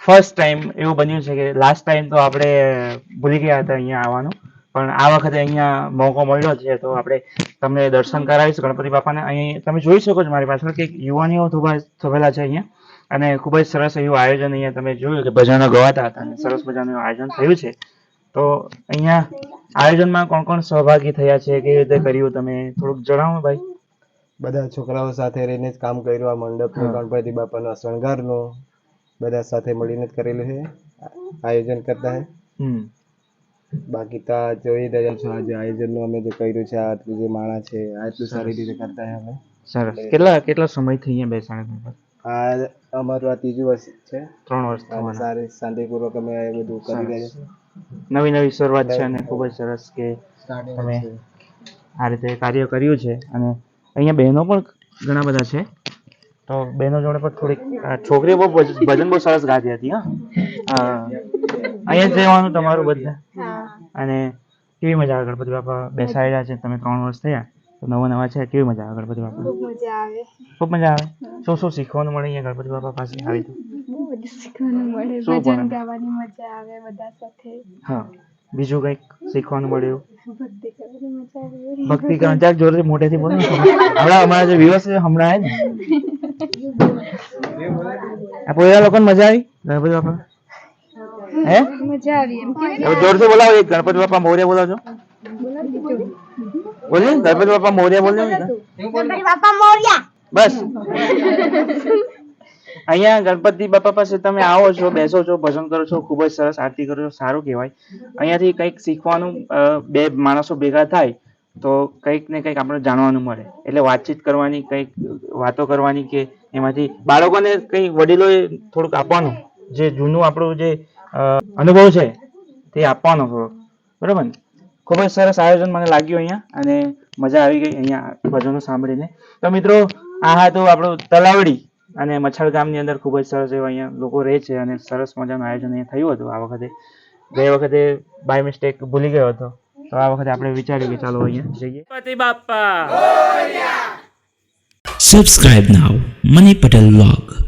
First time એવું બન્યું છે કે લાસ્ટ ટાઈમ તો આપણે ભૂલી ગયા હતા અહીંયા આવવાનું, પણ આ વખતે અહીંયા મોકો મળ્યો છે તો આપણે તમને દર્શન કરાવીશું ગણપતિ બાપાને. અહીં તમે જોઈ શકો છો મારી પાછળ કે યુવાનીઓ થયેલા છે અહીંયા, અને ખૂબ જ સરસ એવું આયોજન અહીંયા તમે જોયું કે ભજનો ગવાતા હતા અને સરસ મજાનું આયોજન થયું છે. તો અહીંયા આયોજનમાં કોણ કોણ સહભાગી થયા છે, કેવી રીતે કર્યું, તમે થોડુંક જણાવો ભાઈ. બધા છોકરાઓ સાથે રહીને જ કામ કર્યું. આ મંડપ ગણપતિ બાપાના શણગારનું બધા સાથે મળીને જ કરેલું છે, આયોજન કરતા હે. બાકી તો જોઈ રહ્યા છો આજે આયોજનનું અમે જે કર્યું છે, આટલું જે માળા છે આટલું સારી રીતે કરતા હે અમે. સરસ. કેટલા સમયથી અહીંયા બેસાડે? આ અમારું આ ત્રીજું વર્ષ છે. 3 વર્ષ. સારી શાંતિપૂર્વક અમે બધું કરી રહ્યા છીએ. નવી શરૂઆત છે અને ખૂબ જ સરસ કે તમે આ રીતે કાર્ય કર્યું છે. અને અહીંયા બહેનો પણ ઘણા બધા છે, તો બહેનો જોડે પણ થોડીક છોકરીઓ બહુ ભજન બહુ સરસ ગાતી હતી. અહીંયા જ રહેવાનું તમારું બધા? અને કેવી મજા આવે ગણપતિ બાપા બેસાડ્યા છે, તમે 3 વર્ષ થયા તો નવા છે, કેવી મજા આવે ગણપતિ બાપા? ખૂબ મજા આવે. શું શીખવાનું મળે અહીંયા ગણપતિ બાપા પાસે આવી તો? ભજન ગાવાની મજા આવે બધા સાથે. હા, બીજું કંઈક શીખવાનું મળે એવું? ભક્તિ કરવાનું. ચાલ જોરથી મોટેથી બોલો. હમણાં અમારા જે વ્યુઅર્સ છે હમણાં ને આ પોયરા લોકોને મજા આવી ગણપતિ બાપા? હે મજા આવી એમ કે જોરથી બોલાવો. એક ગણપતિ બાપા મોર્યા બોલાવજો. બોલીએ ગણપતિ બાપા મોર્યા બોલજો. ગણપતિ બાપા મોર્યા. બસ. અહીંયા ગણપતિ બાપા પાસે તમે આવો છો, બેસો છો, ભજન કરો છો, ખૂબ જ સરસ આરતી કરો છો, સારું કહેવાય. અહીંયાથી કંઈક શીખવાનું, બે માણસો ભેગા થાય તો કંઈક ને કંઈક આપણે જાણવાનું મળે. એટલે વાતચીત કરવાની, કંઈક વાતો કરવાની, કે એમાંથી બાળકોને કંઈ વડીલોએ થોડુંક આપવાનું, જે જૂનું આપણું જે અનુભવ છે તે આપવાનો થોડોક. બરાબર ને? ખૂબ જ સરસ આયોજન મને લાગ્યું અહીંયા, અને મજા આવી ગઈ અહીંયા ભજનો સાંભળીને. તો મિત્રો, આ હતું આપણું તલાવડી અને મચ્છર ગામની અંદર ખૂબ જ સરસ એવા અહીંયા લોકો રહે છે, અને સરસ મજાનું આયોજન અહીંયા થયું હતું. આ વખતે ગઈ વખતે બાય મિસ્ટેક ભૂલી ગયો હતો, તો આ વખતે આપણે વિચાર્યું કે ચાલો અહીંયા જઈએ. ગણપતિ બાપા. Subscribe now, Money Patel Vlog.